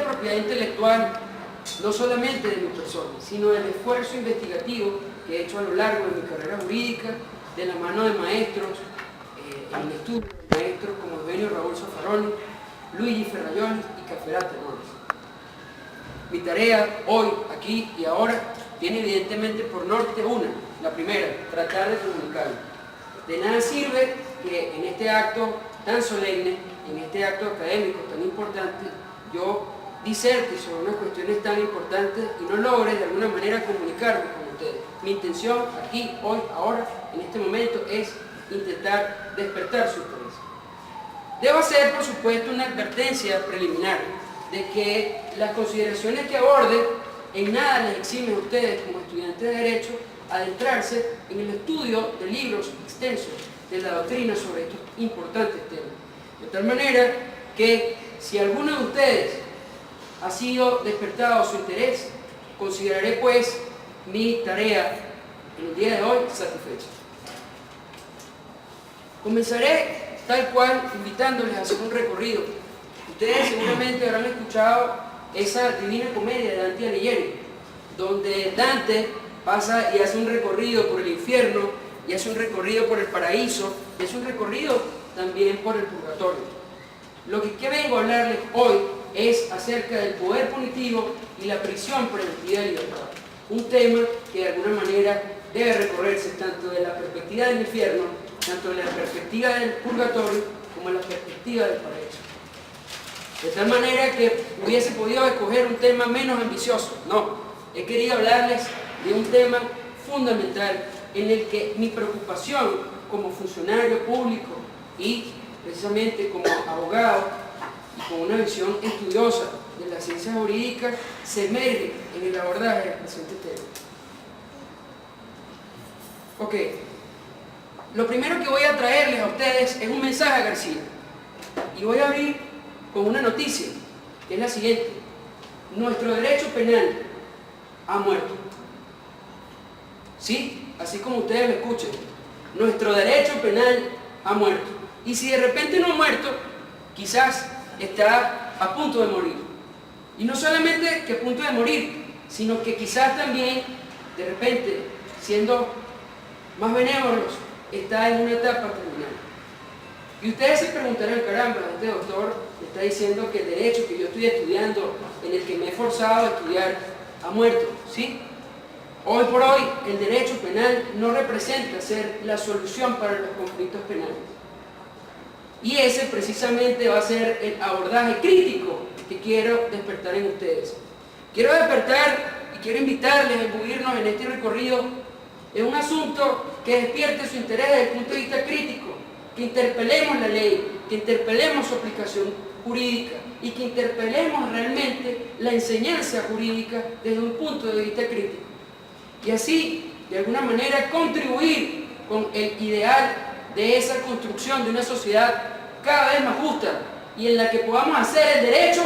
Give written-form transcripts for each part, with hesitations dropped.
la propiedad intelectual, no solamente de mi persona, sino del esfuerzo investigativo que he hecho a lo largo de mi carrera jurídica, de la mano de maestros, en el estudio de maestros como Eugenio Raúl Zaffaroni, Luigi Ferrajoli y Caferate Mores. Mi tarea hoy, aquí y ahora, tiene evidentemente por norte una, la primera, tratar de comunicarlo. De nada sirve que en este acto tan solemne, en este acto académico tan importante, yo diserte sobre unas cuestiones tan importantes y no logre de alguna manera comunicarme con ustedes. Mi intención aquí, hoy, ahora, en este momento, es intentar despertar su interés. Debo hacer, por supuesto, una advertencia preliminar de que las consideraciones que aborde en nada les eximen a ustedes como estudiantes de Derecho adentrarse en el estudio de libros extensos de la doctrina sobre estos importantes temas. De tal manera que si alguno de ustedes ha sido despertado su interés, consideraré pues mi tarea en el día de hoy satisfecha. Comenzaré tal cual invitándoles a hacer un recorrido. Ustedes seguramente habrán escuchado esa Divina Comedia de Dante Alighieri, donde Dante pasa y hace un recorrido por el infierno, y hace un recorrido por el paraíso, y hace un recorrido también por el purgatorio. Lo que vengo a hablarles hoy es acerca del poder punitivo y la prisión preventiva de libertad. Un tema que de alguna manera debe recorrerse tanto de la perspectiva del infierno, tanto de la perspectiva del purgatorio, como de la perspectiva del paraíso. De tal manera que hubiese podido escoger un tema menos ambicioso. No, he querido hablarles de un tema fundamental en el que mi preocupación como funcionario público y precisamente como abogado y con una visión estudiosa de las ciencias jurídicas se emerge en el abordaje del presente tema. Ok, lo primero que voy a traerles a ustedes es un mensaje a García y voy a abrir con una noticia que es la siguiente: nuestro derecho penal ha muerto. Sí, así como ustedes lo escuchen, nuestro derecho penal ha muerto. Y si de repente no ha muerto, quizás está a punto de morir. Y no solamente que a punto de morir, sino que quizás también, de repente, siendo más benévolos, está en una etapa terminal. Y ustedes se preguntarán, caramba, este doctor me está diciendo que el derecho que yo estoy estudiando, en el que me he forzado a estudiar, ha muerto, ¿sí? Hoy por hoy, el derecho penal no representa ser la solución para los conflictos penales. Y ese precisamente va a ser el abordaje crítico que quiero despertar en ustedes. Quiero despertar y quiero invitarles a imbuirnos en este recorrido en un asunto que despierte su interés desde el punto de vista crítico, que interpelemos la ley, que interpelemos su aplicación jurídica y que interpelemos realmente la enseñanza jurídica desde un punto de vista crítico. Y así, de alguna manera, contribuir con el ideal de esa construcción de una sociedad cada vez más justa y en la que podamos hacer el derecho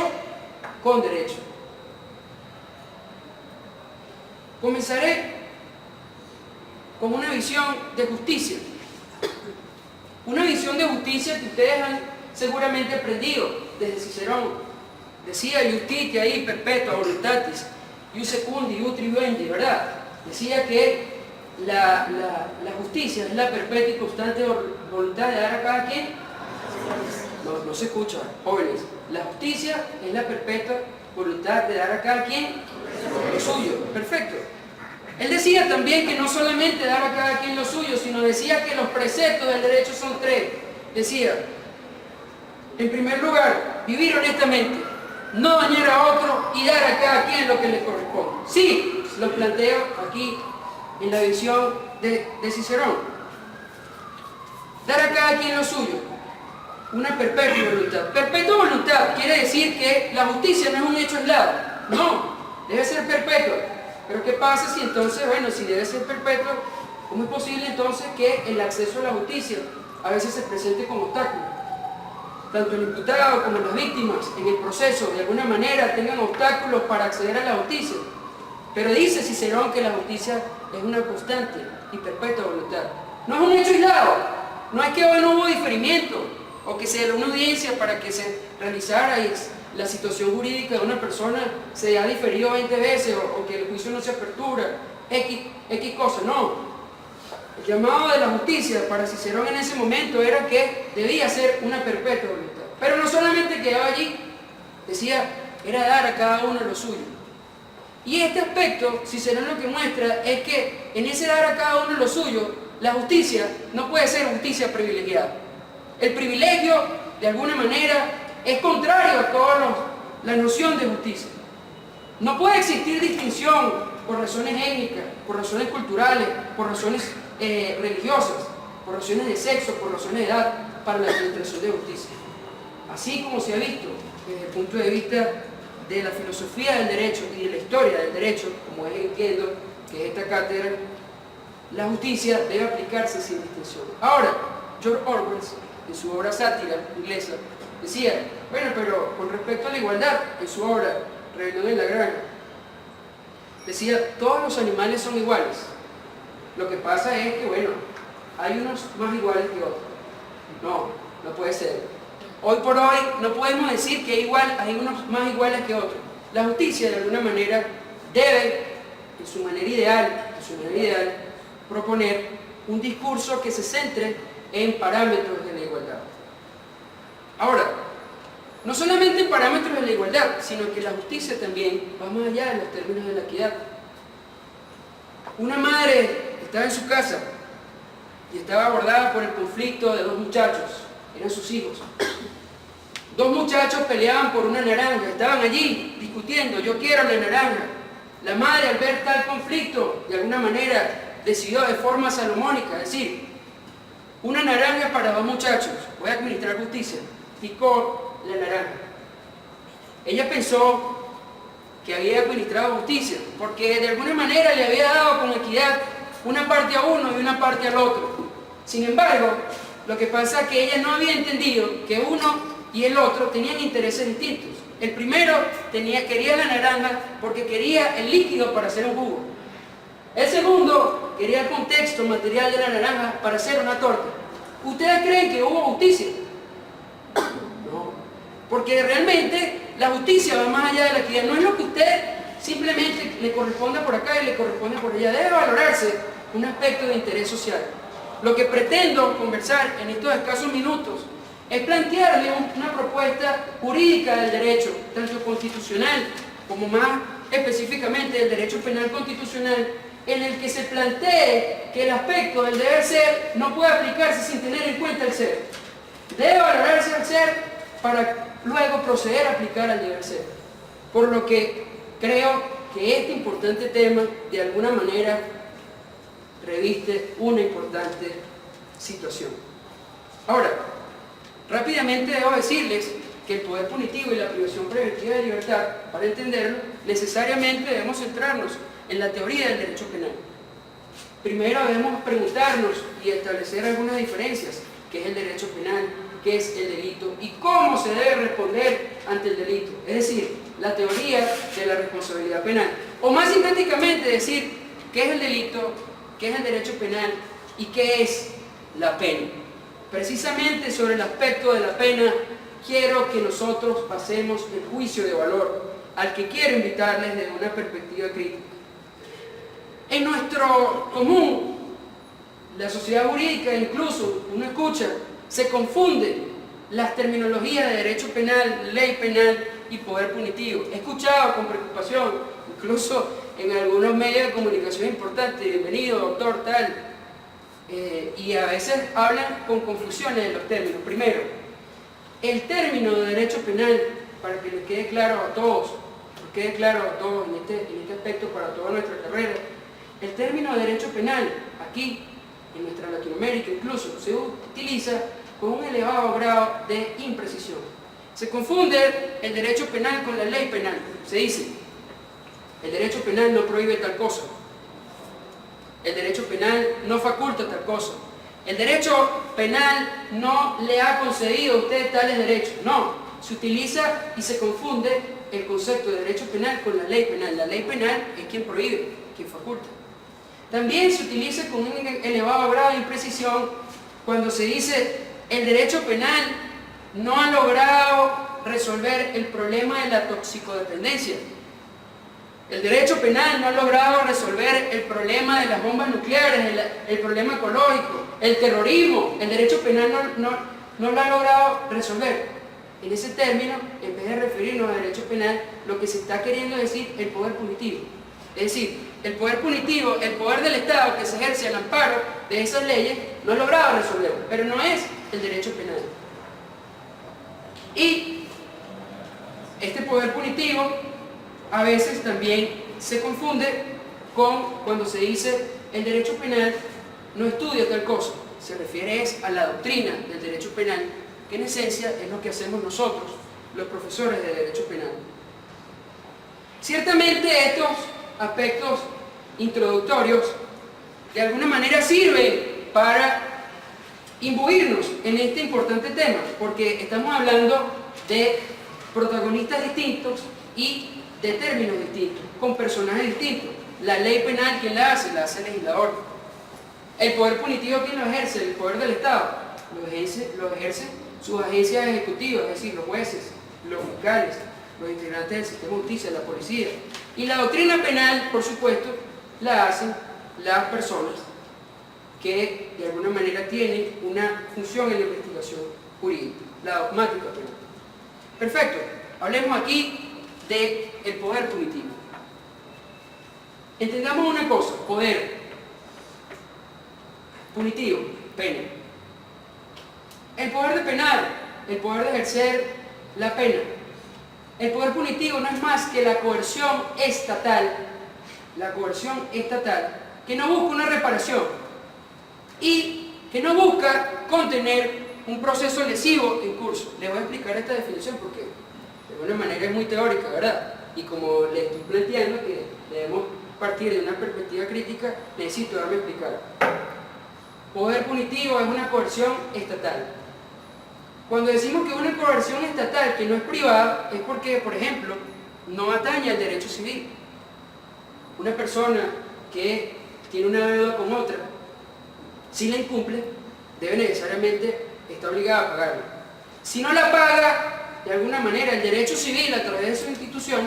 con derecho. Comenzaré con una visión de justicia. Una visión de justicia que ustedes han seguramente aprendido desde Cicerón. Decía Iustitia ahí perpetua voluntatis, ius secundi, ius triuendi, ¿verdad? Decía que la justicia es la perpetua y constante voluntad de dar a cada quien. No se escucha, jóvenes. La justicia es la perpetua voluntad de dar a cada quien lo suyo. Perfecto. Él decía también que no solamente dar a cada quien lo suyo, sino decía que los preceptos del derecho son tres. Decía, en primer lugar, vivir honestamente, no dañar a otro y dar a cada quien lo que le corresponde. Sí, lo planteo aquí en la visión de Cicerón. Dar a cada quien lo suyo, una perpetua voluntad. Perpetua voluntad quiere decir que la justicia no es un hecho aislado. No, debe ser perpetua. Pero ¿qué pasa si entonces, bueno, si debe ser perpetua, cómo es posible entonces que el acceso a la justicia a veces se presente como obstáculo? Tanto el imputado como las víctimas en el proceso de alguna manera tengan obstáculos para acceder a la justicia. Pero dice Cicerón que la justicia es una constante y perpetua voluntad. No es un hecho aislado. No es que hoy no hubo diferimiento o que se dio una audiencia para que se realizara la situación jurídica de una persona se ha diferido 20 veces o que el juicio no se apertura, X cosa, no. El llamado de la justicia para Cicerón en ese momento era que debía ser una perpetua voluntad. Pero no solamente quedaba allí, decía, era dar a cada uno lo suyo. Y este aspecto, Cicerón lo que muestra es que en ese dar a cada uno lo suyo, la justicia no puede ser justicia privilegiada. El privilegio, de alguna manera, es contrario a toda la noción de justicia. No puede existir distinción por razones étnicas, por razones culturales, por razones religiosas, por razones de sexo, por razones de edad, para la administración de justicia. Así como se ha visto desde el punto de vista de la filosofía del derecho y de la historia del derecho, como es entiendo que es esta cátedra, la justicia debe aplicarse sin distinción. Ahora, George Orwell, en su obra Sátira inglesa, decía, bueno, pero con respecto a la igualdad, en su obra Rebelión en la Granja, decía, todos los animales son iguales. Lo que pasa es que, bueno, hay unos más iguales que otros. No puede ser. Hoy por hoy no podemos decir que hay unos más iguales que otros. La justicia, de alguna manera, debe, en su manera ideal, proponer un discurso que se centre en parámetros de la igualdad. Ahora, no solamente en parámetros de la igualdad, sino que la justicia también va más allá de los términos de la equidad. Una madre estaba en su casa y estaba abordada por el conflicto de dos muchachos, eran sus hijos. Dos muchachos peleaban por una naranja, estaban allí discutiendo, yo quiero la naranja. La madre, al ver tal conflicto, de alguna manera decidió de forma salomónica decir, una naranja para dos muchachos, voy a administrar justicia. Picó la naranja. Ella pensó que había administrado justicia, porque de alguna manera le había dado con equidad una parte a uno y una parte al otro. Sin embargo, lo que pasa es que ella no había entendido que uno y el otro tenían intereses distintos. El primero quería la naranja porque quería el líquido para hacer un jugo. El segundo quería el contexto material de la naranja para hacer una torta. ¿Ustedes creen que hubo justicia? No, porque realmente la justicia va más allá de la equidad. No es lo que usted simplemente le corresponda por acá y le corresponde por allá. Debe valorarse un aspecto de interés social. Lo que pretendo conversar en estos escasos minutos es plantearle una propuesta jurídica del derecho, tanto constitucional como más específicamente del derecho penal constitucional, en el que se plantee que el aspecto del deber ser no puede aplicarse sin tener en cuenta el ser. Debe valorarse el ser para luego proceder a aplicar al deber ser. Por lo que creo que este importante tema, de alguna manera, reviste una importante situación. Ahora, rápidamente debo decirles que el poder punitivo y la privación preventiva de libertad, para entenderlo, necesariamente debemos centrarnos en la teoría del derecho penal. Primero debemos preguntarnos y establecer algunas diferencias, qué es el derecho penal, qué es el delito y cómo se debe responder ante el delito, es decir, la teoría de la responsabilidad penal. O más sintéticamente decir qué es el delito, qué es el derecho penal y qué es la pena. Precisamente sobre el aspecto de la pena quiero que nosotros pasemos el juicio de valor al que quiero invitarles desde una perspectiva crítica. En nuestro común, la sociedad jurídica, incluso uno escucha, se confunden las terminologías de derecho penal, ley penal y poder punitivo. He escuchado con preocupación, incluso en algunos medios de comunicación importantes, bienvenido doctor tal, y a veces hablan con confusiones de los términos. Primero, el término de derecho penal, para que les quede claro a todos, en este aspecto para toda nuestra carrera, el término de derecho penal, aquí, en nuestra Latinoamérica incluso, se utiliza con un elevado grado de imprecisión. Se confunde el derecho penal con la ley penal. Se dice, el derecho penal no prohíbe tal cosa. El derecho penal no faculta tal cosa. El derecho penal no le ha concedido a usted tales derechos. No, se utiliza y se confunde el concepto de derecho penal con la ley penal. La ley penal es quien prohíbe, quien faculta. También se utiliza con un elevado grado de imprecisión cuando se dice el derecho penal no ha logrado resolver el problema de la toxicodependencia. El derecho penal no ha logrado resolver el problema de las bombas nucleares, el problema ecológico, el terrorismo. El derecho penal no lo ha logrado resolver. En ese término, en vez de referirnos al derecho penal, lo que se está queriendo decir el poder punitivo. Es decir, el poder punitivo, el poder del Estado que se ejerce al amparo de esas leyes, no ha logrado resolverlo, pero no es el derecho penal. Y este poder punitivo a veces también se confunde con cuando se dice el derecho penal no estudia tal cosa. Se refiere a la doctrina del derecho penal, que en esencia es lo que hacemos nosotros, los profesores de derecho penal. Ciertamente estos aspectos introductorios de alguna manera sirven para imbuirnos en este importante tema, porque estamos hablando de protagonistas distintos y de términos distintos, con personajes distintos. La ley penal, ¿quién la hace? La hace el legislador. El poder punitivo, ¿quién lo ejerce? El poder del Estado. Lo ejerce sus agencias ejecutivas, es decir, los jueces, los fiscales, los integrantes del sistema de justicia, la policía. Y la doctrina penal, por supuesto, la hacen las personas que de alguna manera tienen una función en la investigación jurídica, la dogmática penal. Perfecto, hablemos aquí del poder punitivo. Entendamos una cosa: poder punitivo, pena. El poder de penar, el poder de ejercer la pena. El poder punitivo no es más que la coerción estatal que no busca una reparación y que no busca contener un proceso lesivo en curso. Les voy a explicar esta definición porque de alguna manera es muy teórica, ¿verdad? Y como les estoy planteando que debemos partir de una perspectiva crítica, necesito darme a explicar. Poder punitivo es una coerción estatal. Cuando decimos que es una coerción estatal que no es privada, es porque, por ejemplo, no atañe al derecho civil. Una persona que tiene una deuda con otra, si la incumple, debe necesariamente estar obligada a pagarla. Si no la paga, de alguna manera, el derecho civil, a través de su institución,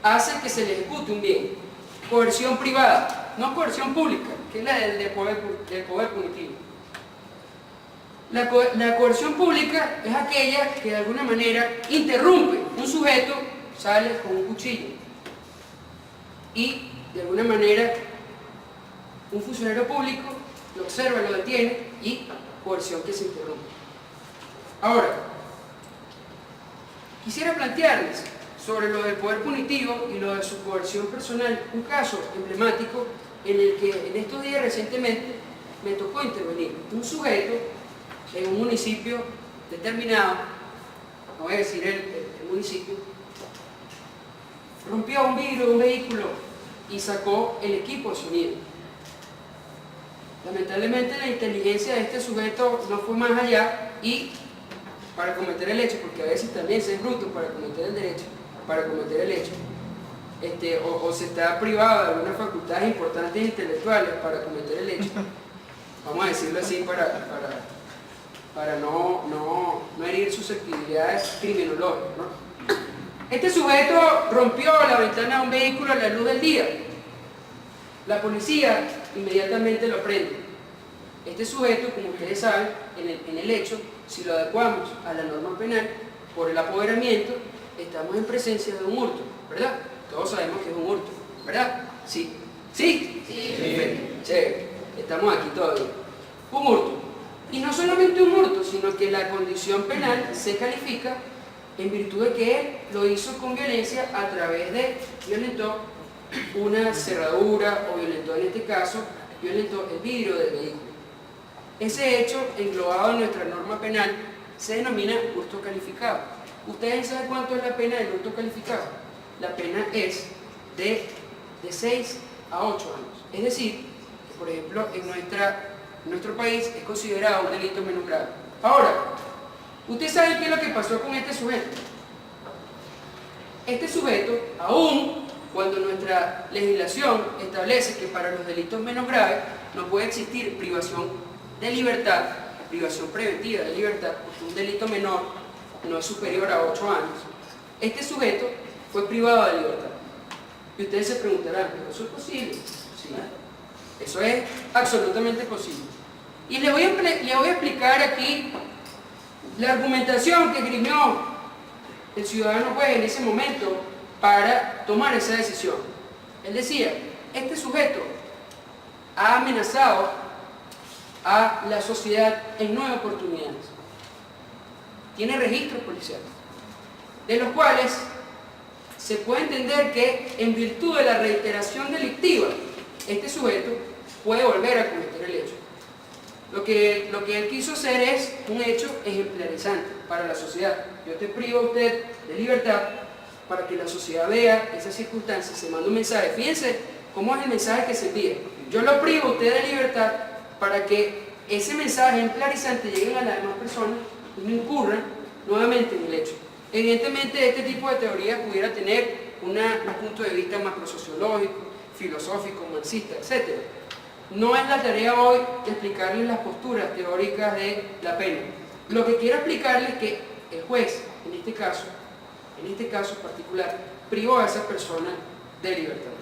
hace que se le ejecute un bien. Coerción privada, no coerción pública, que es la del poder punitivo. La coerción pública es aquella que de alguna manera interrumpe. Un sujeto sale con un cuchillo y de alguna manera un funcionario público lo observa, lo detiene y coerción que se interrumpe. Ahora, quisiera plantearles sobre lo del poder punitivo y lo de su coerción personal un caso emblemático en el que en estos días recientemente me tocó intervenir. Un sujeto en un municipio determinado, no voy a decir el municipio, rompió un vidrio de un vehículo y sacó el equipo de sonido. Lamentablemente la inteligencia de este sujeto no fue más allá y para cometer el hecho, porque a veces también se es bruto para cometer el hecho, o se está privado de algunas facultades importantes intelectuales para cometer el hecho, vamos a decirlo así para no herir susceptibilidades criminológicas, ¿no? Este sujeto rompió la ventana de un vehículo a la luz del día. La policía inmediatamente lo prende. Este sujeto, como ustedes saben, en el hecho, si lo adecuamos a la norma penal, por el apoderamiento, estamos en presencia de un hurto, ¿verdad? Todos sabemos que es un hurto, ¿verdad? ¿Sí? ¿Sí? Sí. Perfecto. Chévere. Estamos aquí todavía. Un hurto. Y no solamente un hurto, sino que la condición penal se califica en virtud de que él lo hizo con violencia a través de violentó una cerradura o violentó, en este caso, violentó el vidrio del vehículo. Ese hecho, englobado en nuestra norma penal, se denomina hurto calificado. ¿Ustedes saben cuánto es la pena del hurto calificado? La pena es de 6 a 8 años. Es decir, que, por ejemplo, en nuestro país es considerado un delito menos grave. Ahora, ¿usted sabe qué es lo que pasó con este sujeto? Este sujeto, aún cuando nuestra legislación establece que para los delitos menos graves no puede existir privación de libertad, privación preventiva de libertad, porque un delito menor no es superior a 8 años, este sujeto fue privado de libertad. Y ustedes se preguntarán, ¿pero eso es posible? Sí, eso es absolutamente posible. Y le voy a explicar aquí la argumentación que esgrimió el ciudadano juez en ese momento para tomar esa decisión. Él decía, este sujeto ha amenazado a la sociedad en 9 oportunidades. Tiene registros policiales, de los cuales se puede entender que en virtud de la reiteración delictiva, este sujeto puede volver a cometer el hecho. Lo que él quiso hacer es un hecho ejemplarizante para la sociedad. Yo te privo a usted de libertad para que la sociedad vea esas circunstancias, se manda un mensaje. Fíjense cómo es el mensaje que se envía. Yo lo privo a usted de libertad para que ese mensaje ejemplarizante llegue a las demás personas y no incurran nuevamente en el hecho. Evidentemente este tipo de teoría pudiera tener un punto de vista más prosociológico, filosófico, marxista, etc. No es la tarea hoy de explicarles las posturas teóricas de la pena. Lo que quiero explicarles es que el juez, en este caso particular, privó a esa persona de libertad.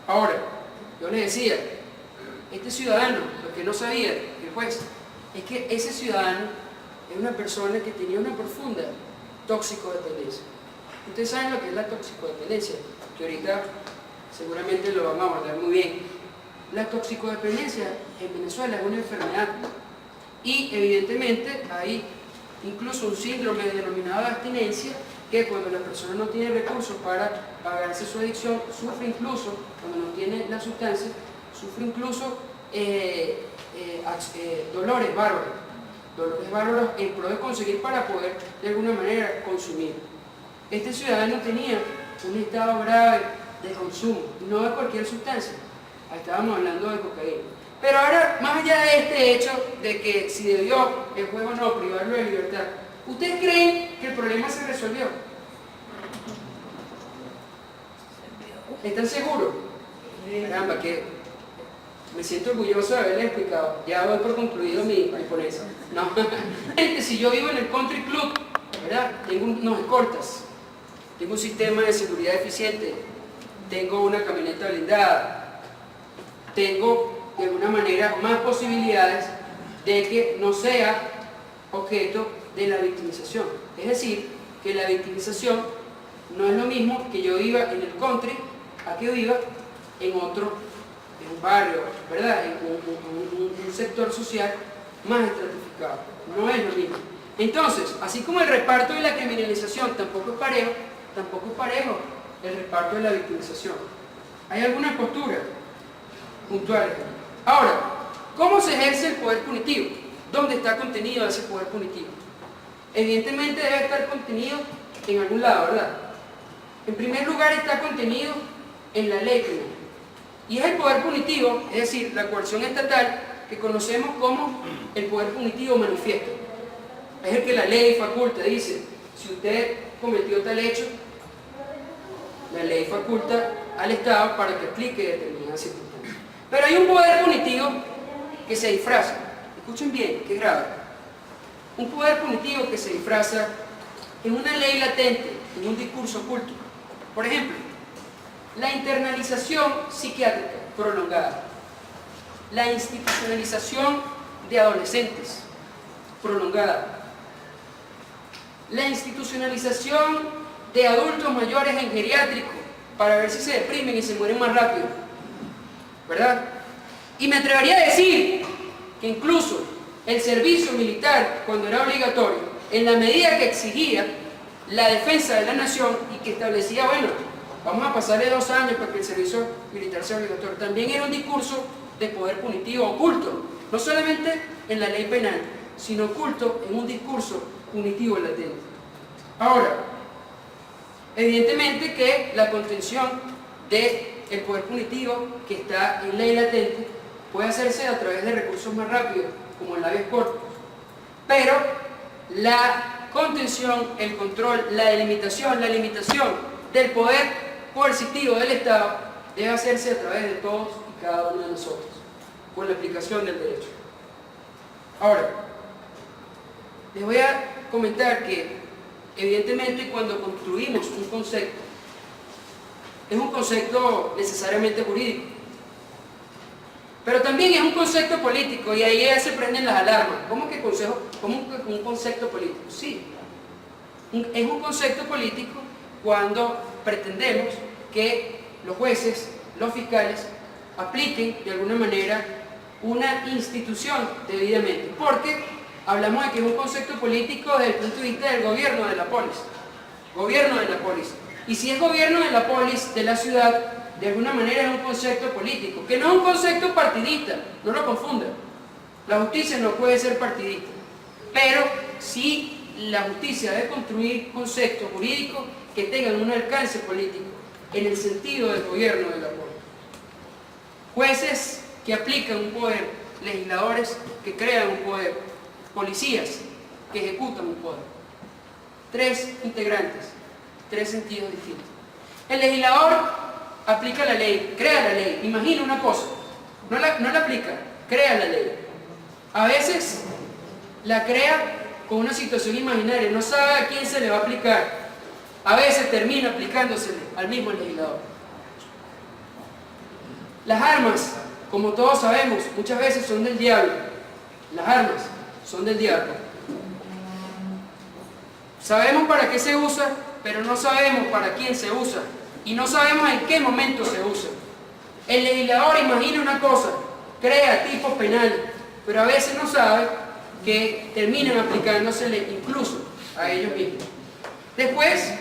Ahora, yo les decía, este ciudadano, lo que no sabía el juez, es que ese ciudadano es una persona que tenía una profunda toxicodependencia. Ustedes saben lo que es la toxicodependencia, que ahorita seguramente lo vamos a abordar muy bien. La toxicodependencia en Venezuela es una enfermedad y evidentemente hay incluso un síndrome denominado de abstinencia que cuando la persona no tiene recursos para pagarse su adicción, sufre incluso, cuando no tiene la sustancia, sufre incluso dolores bárbaros en pro de conseguir para poder de alguna manera consumir. Este ciudadano tenía un estado grave de consumo, no de cualquier sustancia. Ahí estábamos hablando de cocaína. Pero ahora, más allá de este hecho de que si debió el juez o no privarlo de libertad, ¿ustedes creen que el problema se resolvió? ¿Están seguros? Caramba, que me siento orgulloso de haberles explicado. Ya doy por concluido mi ponencia. No. Si yo vivo en el country club, ¿verdad? Tengo unos escoltas, tengo un sistema de seguridad eficiente, tengo una camioneta blindada, tengo de alguna manera más posibilidades de que no sea objeto de la victimización. Es decir, que la victimización no es lo mismo que yo viva en el country a que viva en otro, en un barrio, ¿verdad? En un sector social más estratificado. No es lo mismo. Entonces, así como el reparto de la criminalización tampoco es parejo el reparto de la victimización. Hay algunas posturas puntuales. Ahora, ¿cómo se ejerce el poder punitivo? ¿Dónde está contenido ese poder punitivo? Evidentemente debe estar contenido en algún lado, ¿verdad? En primer lugar está contenido en la ley penal. Y es el poder punitivo, es decir, la coerción estatal, que conocemos como el poder punitivo manifiesto. Es el que la ley faculta, dice, si usted cometió tal hecho, la ley faculta al Estado para que aplique determinadas circunstancias. Pero hay un poder punitivo que se disfraza. Escuchen bien, qué grave. Un poder punitivo que se disfraza en una ley latente, en un discurso oculto. Por ejemplo, la internalización psiquiátrica prolongada, la institucionalización de adolescentes prolongada, la institucionalización de adultos mayores en geriátrico para ver si se deprimen y se mueren más rápido, ¿verdad? Y me atrevería a decir que incluso el servicio militar, cuando era obligatorio, en la medida que exigía la defensa de la nación y que establecía, bueno, vamos a pasarle 2 años para que el servicio militar sea obligatorio, también era un discurso de poder punitivo oculto, no solamente en la ley penal, sino oculto en un discurso punitivo latente. Ahora, evidentemente que la contención del poder punitivo que está en ley latente puede hacerse a través de recursos más rápidos, como el habeas corpus, pero la contención, el control, la limitación del poder coercitivo del Estado debe hacerse a través de todos y cada uno de nosotros, con la aplicación del derecho. Ahora, les voy a comentar que, evidentemente, cuando construimos un concepto, es un concepto necesariamente jurídico, pero también es un concepto político, y ahí ya se prenden las alarmas. ¿Cómo que un concepto político? Sí, es un concepto político cuando pretendemos que los jueces, los fiscales, apliquen de alguna manera una institución debidamente, porque hablamos de que es un concepto político desde el punto de vista del gobierno de la polis. Gobierno de la polis. Y si es gobierno de la polis, de la ciudad, de alguna manera es un concepto político, que no es un concepto partidista, no lo confundan. La justicia no puede ser partidista, pero sí la justicia debe construir conceptos jurídicos que tengan un alcance político, en el sentido del gobierno de la polis. Jueces que aplican un poder, legisladores que crean un poder, policías que ejecutan un poder. Tres integrantes, tres sentidos distintos. El legislador aplica la ley, crea la ley, imagina una cosa, no la aplica, crea la ley. A veces la crea con una situación imaginaria, no sabe a quién se le va a aplicar. A veces termina aplicándosele al mismo legislador. Las armas, como todos sabemos, muchas veces son del diablo. Las armas son del diablo. Sabemos para qué se usa, pero no sabemos para quién se usa. Y no sabemos en qué momento se usa. El legislador imagina una cosa, crea tipos penales, pero a veces no sabe que terminan aplicándosele incluso a ellos mismos. Después,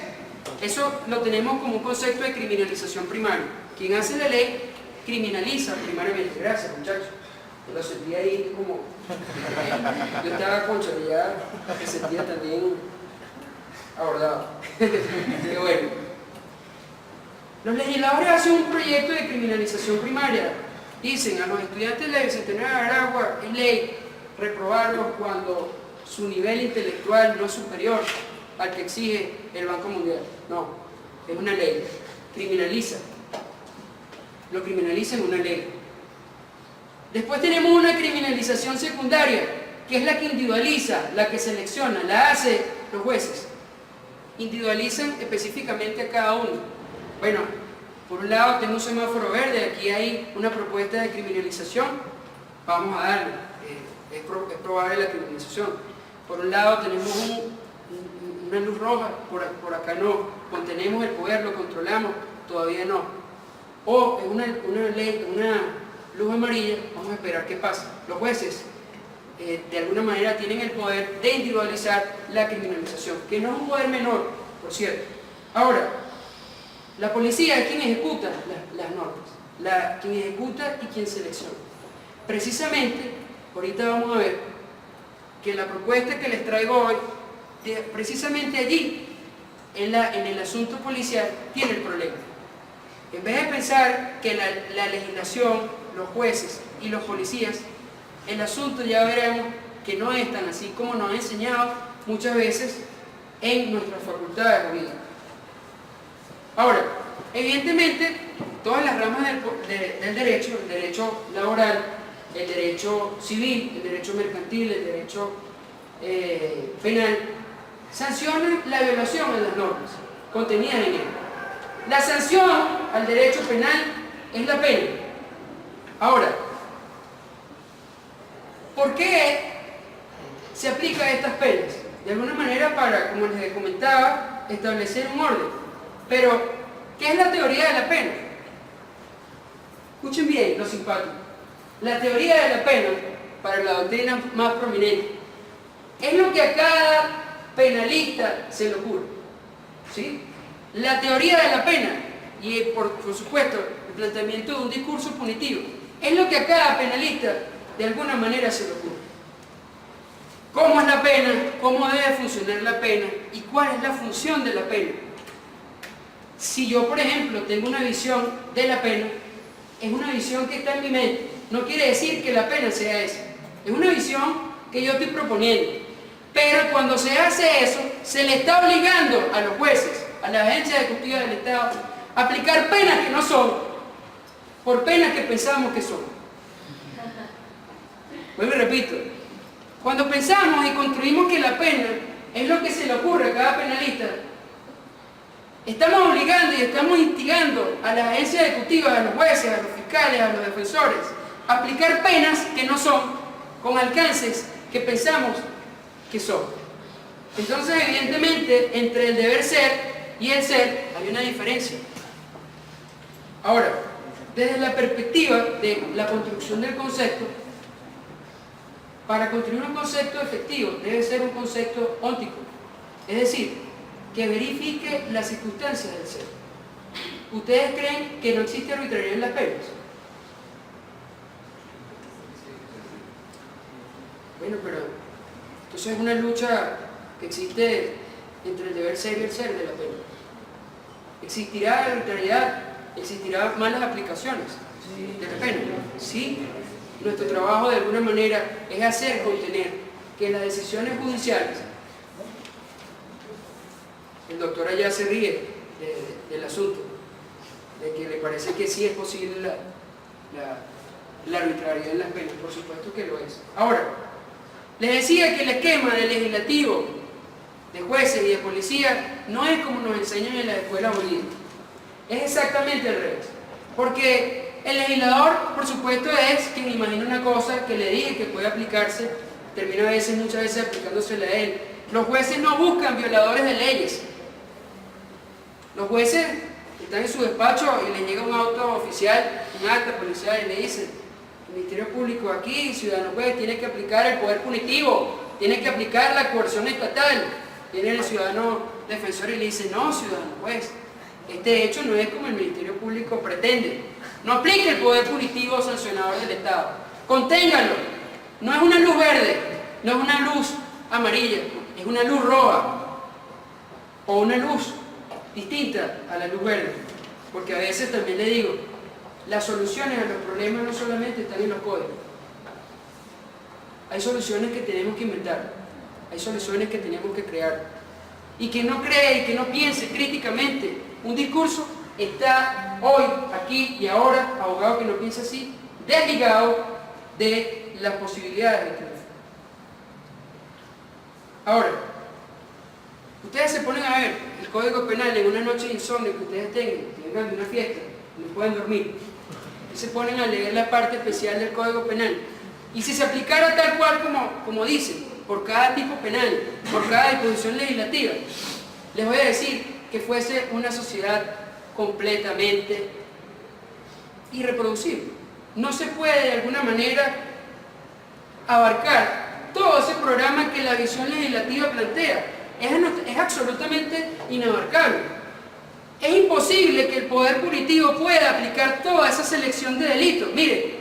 eso lo tenemos como un concepto de criminalización primaria. Quien hace la ley criminaliza primariamente. Gracias, muchachos. Yo lo sentí ahí como... Yo estaba concha, ya me sentía también abordado. Qué bueno. Los legisladores hacen un proyecto de criminalización primaria. Dicen a los estudiantes de la Bicentenario de Aragua, es ley reprobarlos cuando su nivel intelectual no es superior al que exige el Banco Mundial. No, es una ley. Criminaliza. Lo criminaliza en una ley. Después tenemos una criminalización secundaria, que es la que individualiza, la que selecciona, la hace los jueces. Individualizan específicamente a cada uno. Bueno, por un lado tengo un semáforo verde, aquí hay una propuesta de criminalización, vamos a darle, es probable la criminalización. Por un lado tenemos una luz roja, por acá no, contenemos el poder, lo controlamos, todavía no. O es una luz amarilla, vamos a esperar qué pasa. Los jueces de alguna manera tienen el poder de individualizar la criminalización, que no es un poder menor, por cierto. Ahora, la policía es quien ejecuta las normas, quien ejecuta y quien selecciona. Precisamente, ahorita vamos a ver que la propuesta que les traigo hoy, precisamente allí, en el asunto policial, tiene el problema. En vez de pensar que la legislación, los jueces y los policías, el asunto ya veremos que no es tan así como nos han enseñado muchas veces en nuestras facultades jurídicas. Ahora, evidentemente, todas las ramas del derecho, el derecho laboral, el derecho civil, el derecho mercantil, el derecho penal, sancionan la violación de las normas contenidas en él. La sanción al derecho penal es la pena. Ahora, ¿por qué se aplican estas penas? De alguna manera para, como les comentaba, establecer un orden. Pero, ¿qué es la teoría de la pena? Escuchen bien, los simpáticos. La teoría de la pena, para la doctrina más prominente, es lo que a cada penalista se le ocurre. ¿Sí? La teoría de la pena, y por supuesto el planteamiento de un discurso punitivo, es lo que a cada penalista de alguna manera se le ocurre. ¿Cómo es la pena? ¿Cómo debe funcionar la pena? ¿Y cuál es la función de la pena? Si yo, por ejemplo, tengo una visión de la pena, es una visión que está en mi mente. No quiere decir que la pena sea esa. Es una visión que yo estoy proponiendo. Pero cuando se hace eso, se le está obligando a los jueces, a las agencias de justicia del Estado, a aplicar penas que no son, por penas que pensamos que son. Vuelvo y repito. Cuando pensamos y construimos que la pena es lo que se le ocurre a cada penalista, estamos obligando y estamos instigando a las agencias ejecutivas, a los jueces, a los fiscales, a los defensores, a aplicar penas que no son, con alcances que pensamos que son. Entonces, evidentemente, entre el deber ser y el ser hay una diferencia. Ahora, desde la perspectiva de la construcción del concepto, para construir un concepto efectivo debe ser un concepto óntico, es decir, que verifique las circunstancias del ser. ¿Ustedes creen que no existe arbitrariedad en las penas? Bueno, pero entonces es una lucha que existe entre el deber ser y el ser de la pena. ¿Existirá arbitrariedad? ¿Existirá malas aplicaciones de la pena? Sí. Nuestro trabajo de alguna manera es hacer contener que las decisiones judiciales, el doctor allá se ríe del asunto, de que le parece que sí es posible la arbitrariedad en las penas, por supuesto que lo es. Ahora, les decía que el esquema del legislativo, de jueces y de policía, no es como nos enseñan en la escuela jurídica, es exactamente al revés, porque el legislador, por supuesto, es quien imagina una cosa que le diga que puede aplicarse, termina muchas veces aplicándosela a él. Los jueces no buscan violadores de leyes. Los jueces están en su despacho y les llega un auto oficial, un acta policial, y le dicen: el Ministerio Público aquí, ciudadano juez, tiene que aplicar el poder punitivo, tiene que aplicar la coerción estatal. Viene el ciudadano defensor y le dice: no, ciudadano juez, este hecho no es como el Ministerio Público pretende. No aplique el poder punitivo sancionador del Estado. Conténgalo. No es una luz verde, no es una luz amarilla, es una luz roja. O una luz distinta a la luz verde. Porque a veces también le digo, las soluciones a los problemas no solamente están en los códigos. Hay soluciones que tenemos que inventar. Hay soluciones que tenemos que crear. Y quien no cree y que no piense críticamente un discurso está hoy, aquí y ahora, abogado que no piensa así, desligado de las posibilidades de triunfo. Ahora, ustedes se ponen a ver el Código Penal en una noche de insomnio que ustedes tengan de una fiesta, no pueden dormir, y se ponen a leer la parte especial del Código Penal. Y si se aplicara tal cual como dicen, por cada tipo penal, por cada disposición legislativa, les voy a decir que fuese una sociedad completamente irreproducible. No se puede de alguna manera abarcar todo ese programa que la visión legislativa plantea. Es absolutamente inabarcable. Es imposible que el poder punitivo pueda aplicar toda esa selección de delitos. Mire,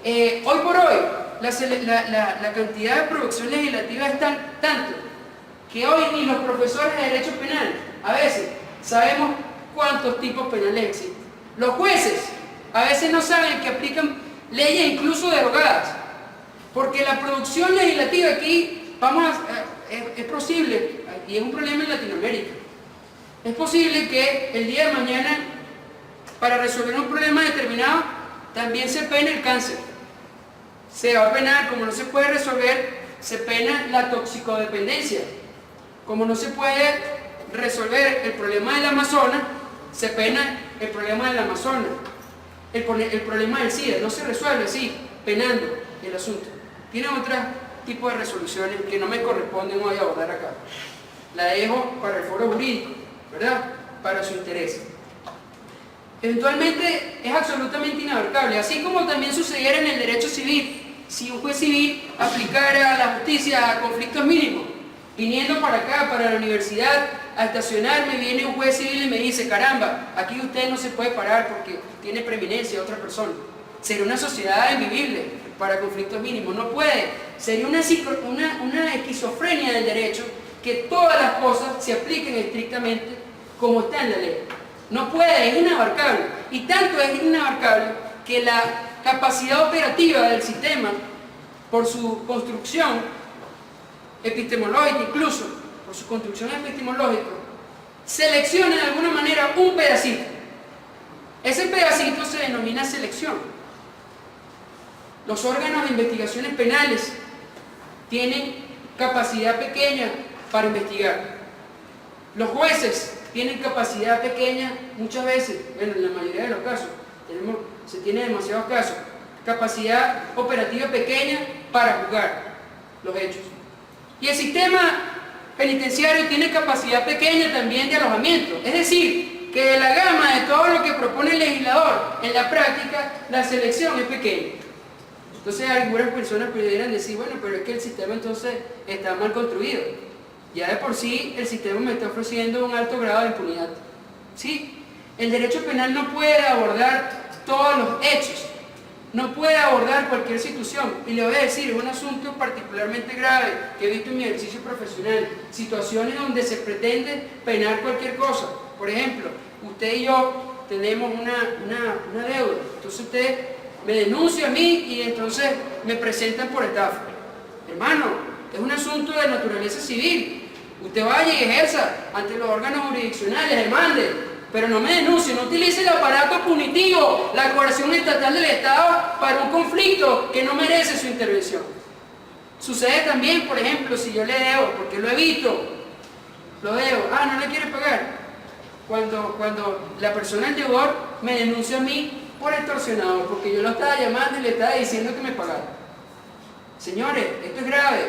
hoy por hoy la cantidad de producción legislativa es tanto que hoy ni los profesores de derecho penal a veces sabemos cuántos tipos penales existen. Los jueces a veces no saben que aplican leyes incluso derogadas, porque la producción legislativa aquí es posible, y es un problema en Latinoamérica, es posible que el día de mañana para resolver un problema determinado también se pene el cáncer, se va a penar, como no se puede resolver, se pena la toxicodependencia, como no se puede resolver el problema del Amazonas, se pena el problema del Amazonas, el problema del SIDA, no se resuelve así, penando el asunto. Tiene otro tipo de resoluciones que no me corresponden hoy abordar acá. La dejo para el foro jurídico, ¿verdad? Para su interés. Eventualmente es absolutamente inabarcable, así como también sucediera en el derecho civil, si un juez civil aplicara la justicia a conflictos mínimos, viniendo para acá, para la universidad, a estacionarme, viene un juez civil y me dice: caramba, aquí usted no se puede parar porque tiene preeminencia a otra persona. Sería una sociedad invivible para conflictos mínimos, no puede. Sería una esquizofrenia del derecho que todas las cosas se apliquen estrictamente como está en la ley. No puede, es inabarcable. Y tanto es inabarcable que la capacidad operativa del sistema, por su construcción epistemológica, incluso por su construcción epistemológica, selecciona de alguna manera un pedacito. Ese pedacito se denomina selección. Los órganos de investigaciones penales tienen capacidad pequeña para investigar. Los jueces tienen capacidad pequeña muchas veces, bueno, en la mayoría de los casos, se tiene demasiados casos, capacidad operativa pequeña para juzgar los hechos. Y el sistema penitenciario tiene capacidad pequeña también de alojamiento, es decir, que de la gama de todo lo que propone el legislador, en la práctica, la selección es pequeña. Entonces algunas personas pudieran decir, bueno, pero es que el sistema entonces está mal construido. Ya de por sí el sistema me está ofreciendo un alto grado de impunidad. ¿Sí? El derecho penal no puede abordar todos los hechos, no puede abordar cualquier situación. Y le voy a decir, es un asunto particularmente grave que he visto en mi ejercicio profesional, situaciones donde se pretende penar cualquier cosa. Por ejemplo, usted y yo tenemos una deuda, entonces usted me denuncia a mí y entonces me presentan por estafa. Hermano, es un asunto de naturaleza civil. Usted vaya y ejerza ante los órganos jurisdiccionales, demande, pero no me denuncie, no utilice el aparato punitivo, la coerción estatal del Estado para un conflicto que no merece su intervención. Sucede también, por ejemplo, si yo le debo, porque lo evito, lo debo, no le quiere pagar. Cuando la persona, el deudor, me denuncia a mí por extorsionador, porque yo lo estaba llamando y le estaba diciendo que me pagara. Señores, esto es grave.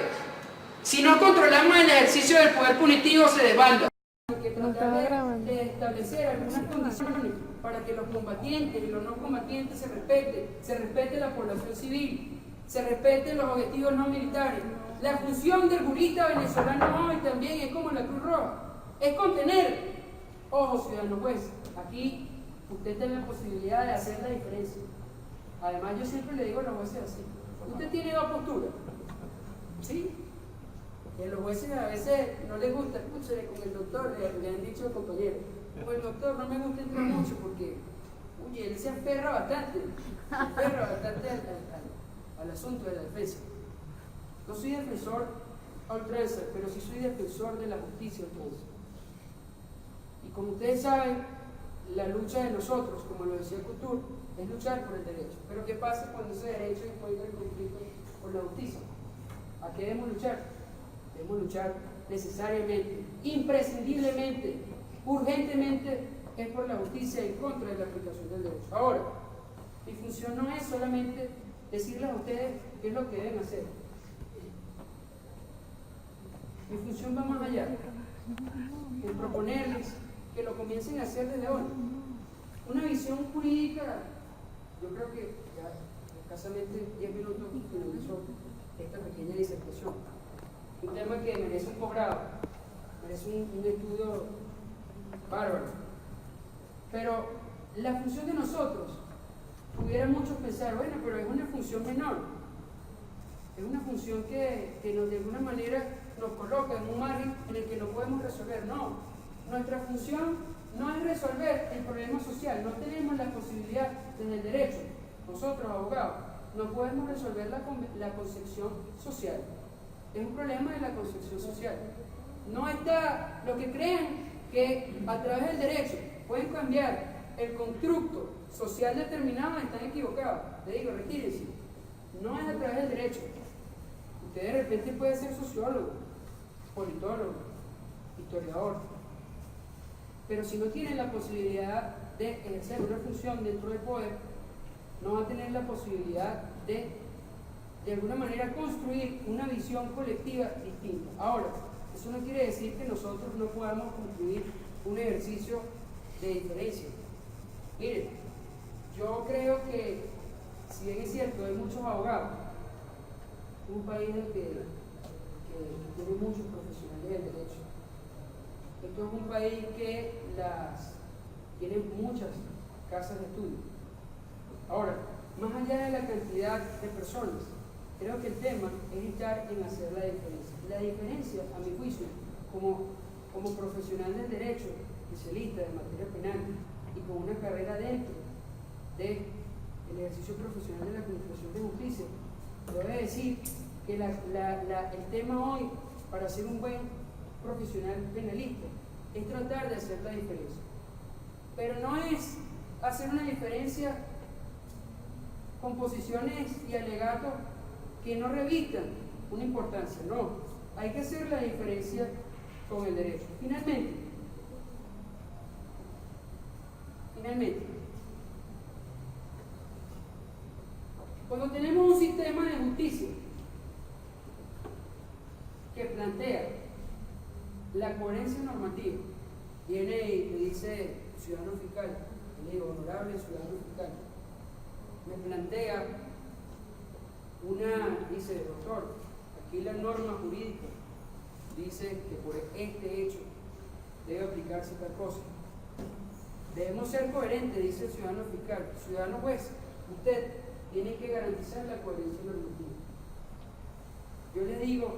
Si no controlamos el ejercicio del poder punitivo, se desbanda. Hay que tratar de establecer algunas condiciones para que los combatientes y los no combatientes se respete la población civil, se respeten los objetivos no militares. La función del jurista venezolano hoy también es como la Cruz Roja, es contener. Ojo, ciudadano juez, aquí usted tiene la posibilidad de hacer la diferencia. Además, yo siempre le digo a los jueces así, usted tiene dos posturas, ¿sí? Y a los jueces a veces no les gusta, escúchale, con el doctor le han dicho al compañero, con el doctor no me gusta entrar mucho porque, oye, él se aferra bastante al asunto de la defensa. No soy defensor a ultranza, pero sí soy defensor de la justicia a ultranza. Y como ustedes saben, la lucha de nosotros, como lo decía Couture, es luchar por el derecho. Pero ¿qué pasa cuando ese derecho encuentra el conflicto con la justicia? ¿A qué debemos luchar? Debemos luchar necesariamente, imprescindiblemente, urgentemente, es por la justicia en contra de la aplicación del derecho. Ahora, mi función no es solamente decirles a ustedes qué es lo que deben hacer. Mi función va más allá, en proponerles que lo comiencen a hacer desde hoy. Una visión jurídica, yo creo que ya escasamente 10 minutos finalizó esta pequeña disertación. Un tema que merece un posgrado, merece un estudio bárbaro. Pero la función de nosotros, pudieran muchos pensar, bueno, pero es una función menor, es una función que nos, de alguna manera nos coloca en un margen en el que no podemos resolver. No, nuestra función no es resolver el problema social, no tenemos la posibilidad desde el derecho, nosotros abogados, no podemos resolver la concepción social. Es un problema de la concepción social. No está, lo que creen que a través del derecho pueden cambiar el constructo social determinado, están equivocados. Le digo, retírense. No es a través del derecho. Usted de repente puede ser sociólogo, politólogo, historiador, pero si no tiene la posibilidad de ejercer una función dentro del poder, no va a tener la posibilidad de alguna manera construir una visión colectiva distinta. Ahora, eso no quiere decir que nosotros no podamos construir un ejercicio de diferencia. Miren, yo creo que, si bien es cierto, hay muchos abogados, es un país en el que tiene muchos profesionales del derecho. Esto es un país que tiene muchas casas de estudio. Ahora, más allá de la cantidad de personas, creo que el tema es estar en hacer la diferencia. La diferencia, a mi juicio, como profesional del derecho, especialista de materia penal y con una carrera dentro del ejercicio profesional de la Administración de Justicia, le voy a decir que el tema hoy, para ser un buen profesional penalista, es tratar de hacer la diferencia. Pero no es hacer una diferencia con posiciones y alegatos que no revistan una importancia, no. Hay que hacer la diferencia con el derecho. Finalmente, cuando tenemos un sistema de justicia que plantea la coherencia normativa, viene y me dice ciudadano fiscal, le digo honorable ciudadano fiscal, me plantea dice doctor, aquí la norma jurídica dice que por este hecho debe aplicarse tal cosa. Debemos ser coherentes, dice el ciudadano fiscal. Ciudadano juez, usted tiene que garantizar la coherencia normativa. Yo le digo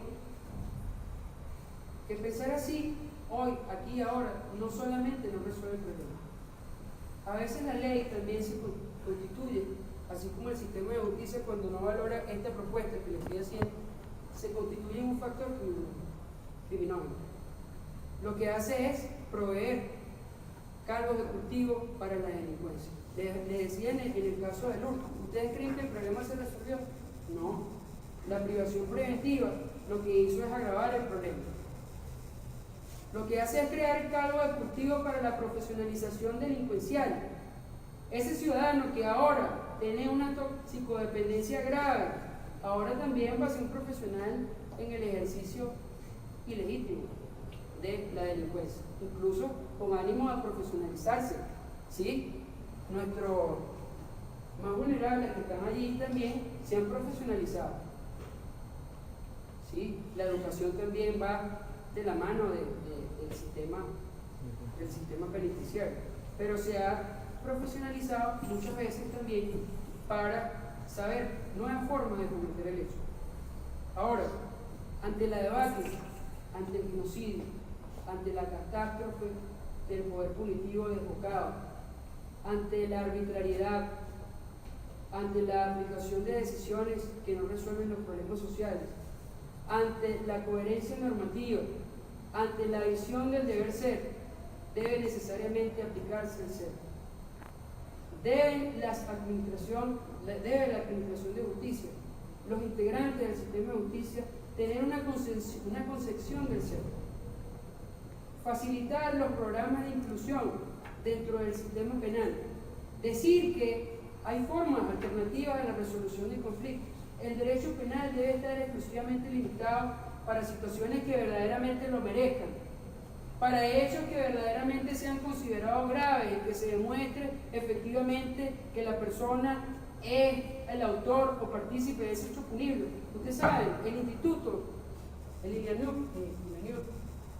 que pensar así, hoy, aquí, ahora, no solamente no resuelve el problema. A veces la ley también se constituye, así como el sistema de justicia, cuando no valora esta propuesta que le estoy haciendo, se constituye en un factor criminógeno. Lo que hace es proveer cargos de cultivo para la delincuencia. Le decía en el caso de Lourdes, ¿ustedes creen que el problema se resolvió? No. La privación preventiva lo que hizo es agravar el problema. Lo que hace es crear cargo de cultivo para la profesionalización delincuencial. Ese ciudadano que ahora tiene una toxicodependencia grave, ahora también va a ser un profesional en el ejercicio ilegítimo de la delincuencia, incluso con ánimo a profesionalizarse, ¿sí? Nuestros más vulnerables que están allí también se han profesionalizado, ¿sí? La educación también va de la mano del sistema penitenciario, pero se ha profesionalizado muchas veces también para saber nuevas formas de cometer el hecho. Ahora, ante la debacle, ante el genocidio, ante la catástrofe del poder punitivo desbocado, ante la arbitrariedad, ante la aplicación de decisiones que no resuelven los problemas sociales, ante la coherencia normativa, ante la visión del deber ser, debe necesariamente aplicarse el ser. Debe la administración de justicia, los integrantes del sistema de justicia, tener una concepción del ser. Facilitar los programas de inclusión dentro del sistema penal. Decir que hay formas alternativas de la resolución de conflictos. El derecho penal debe estar exclusivamente limitado para situaciones que verdaderamente lo merezcan, para hechos que verdaderamente sean considerados graves y que se demuestre efectivamente que la persona es el autor o partícipe de ese hecho punible. Ustedes saben, el instituto, el INANUC,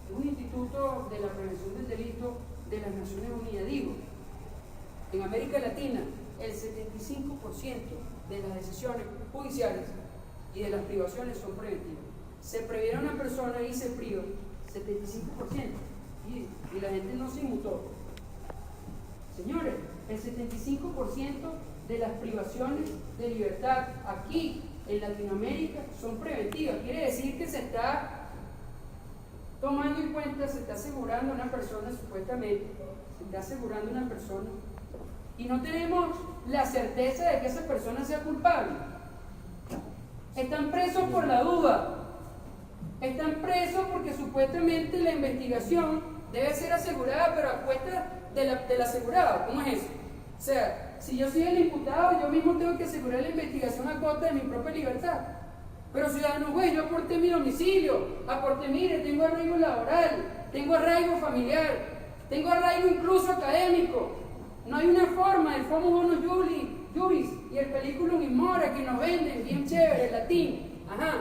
es un instituto de la prevención del delito de las Naciones Unidas. Digo, en América Latina, el 75% de las decisiones judiciales y de las privaciones son preventivas. Se previene a una persona y se priva 75%. Y la gente no se inmutó. Señores, el 75% de las privaciones de libertad aquí en Latinoamérica son preventivas. Quiere decir que se está tomando en cuenta, se está asegurando a una persona, supuestamente, se está asegurando a una persona, y no tenemos la certeza de que esa persona sea culpable. Están presos por la duda. Están presos porque supuestamente la investigación debe ser asegurada, pero a cuesta del asegurado. ¿Cómo es eso? O sea, si yo soy el imputado, yo mismo tengo que asegurar la investigación a costa de mi propia libertad. Pero ciudadano juez, yo aporté mi domicilio, aporté, mire, tengo arraigo laboral, tengo arraigo familiar, tengo arraigo incluso académico. No hay una forma, el Fomo Bono Juris y el Peliculum in Mora que nos venden, bien chévere, latín. Ajá.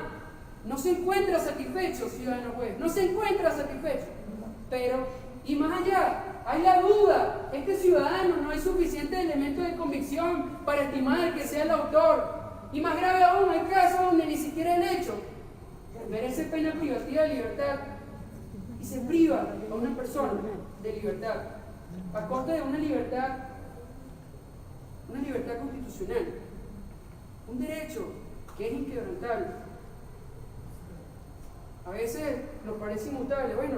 No se encuentra satisfecho, ciudadano juez, no se encuentra satisfecho. Pero, y más allá, hay la duda. Este ciudadano no hay suficiente elemento de convicción para estimar que sea el autor. Y más grave aún, hay casos donde ni siquiera el hecho merece pena privativa de libertad y se priva a una persona de libertad a costa de una libertad constitucional, un derecho que es inquebrantable. A veces nos parece inmutable. Bueno,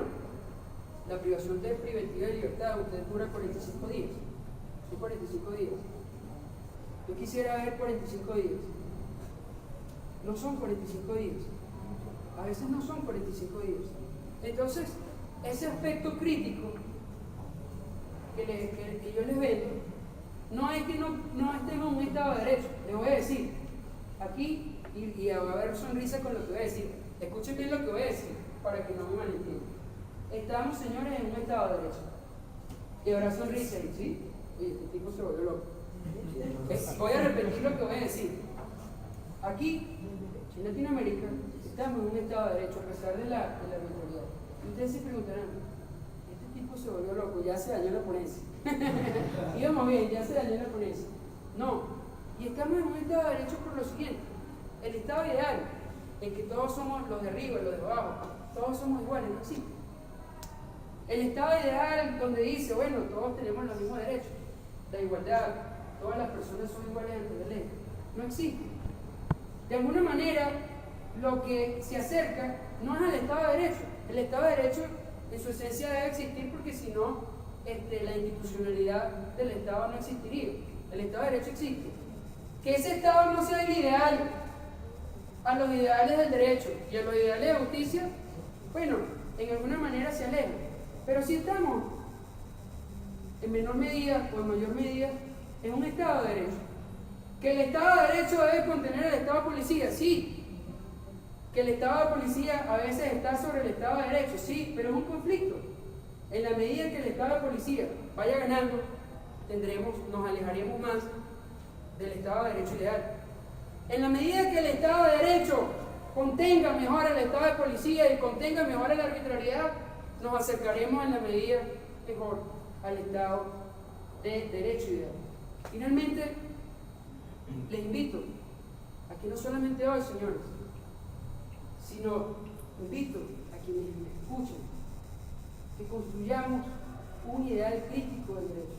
la privación de preventiva de libertad, usted dura 45 días. Son 45 días. Yo quisiera ver 45 días. No son 45 días. A veces no son 45 días. Entonces, ese aspecto crítico que yo les vendo, no es que no estemos en un Estado de Derecho. Les voy a decir, aquí, y va a haber sonrisa con lo que voy a decir, escuchen bien lo que voy a decir, para que no me malentiendan. Estamos, señores, en un Estado de Derecho. Y habrá sonrisa ahí, ¿sí? Oye, este tipo se volvió loco. Voy a repetir lo que voy a decir. Aquí, en Latinoamérica, estamos en un Estado de Derecho, a pesar de la arbitrariedad. Y ustedes se preguntarán, este tipo se volvió loco, ya se dañó la ponencia. Íbamos bien, ya se dañó la ponencia. No, y estamos en un Estado de Derecho por lo siguiente. El Estado ideal, en que todos somos los de arriba y los de abajo, todos somos iguales, no existe. El Estado ideal donde dice, bueno, todos tenemos los mismos derechos, la igualdad, todas las personas son iguales ante la ley, no existe. De alguna manera, lo que se acerca no es al Estado de Derecho. El Estado de Derecho en su esencia debe existir porque si no, la institucionalidad del Estado no existiría. El Estado de Derecho existe. Que ese Estado no sea el ideal a los ideales del derecho y a los ideales de justicia, bueno, en alguna manera se aleja. Pero si estamos en menor medida o en mayor medida en un Estado de Derecho, que el Estado de Derecho debe contener el Estado de policía, sí. Que el Estado de policía a veces está sobre el Estado de Derecho, sí, pero es un conflicto. En la medida que el Estado de policía vaya ganando, nos alejaremos más del Estado de Derecho ideal. En la medida que el Estado de Derecho contenga mejor al Estado de policía y contenga mejor a la arbitrariedad, nos acercaremos en la medida mejor al Estado de Derecho ideal. Finalmente, les invito a que no solamente hoy, señores, sino invito a quienes me escuchen que construyamos un ideal crítico del derecho.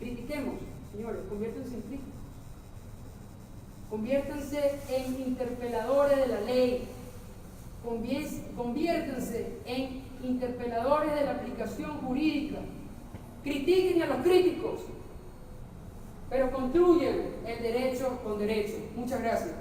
Critiquemos, señores, conviértanse en críticos. Conviértanse en interpeladores de la ley. Conviértanse en interpeladores de la aplicación jurídica. Critiquen a los críticos, pero construyan el derecho con derecho. Muchas gracias.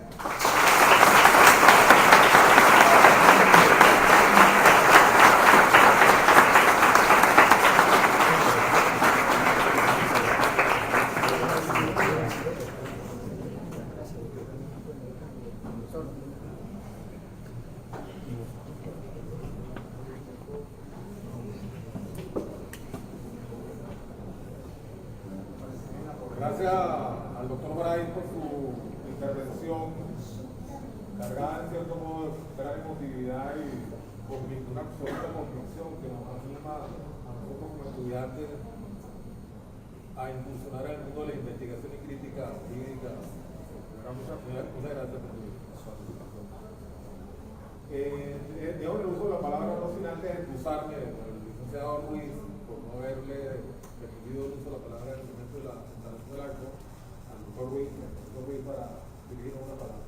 Gracias al doctor Bray por su intervención, cargada en cierto modo de gran emotividad y con una absoluta convicción que nos anima a nosotros como estudiantes a incursionar en el mundo de la investigación y crítica jurídica. Muchas gracias por su participación. Digamos que el uso de la palabra no sin antes excusarme con el licenciado Ruiz por no haberle permitido el uso de la palabra en el momento de la instalación del acto, al doctor Ruiz para dirigir una palabra.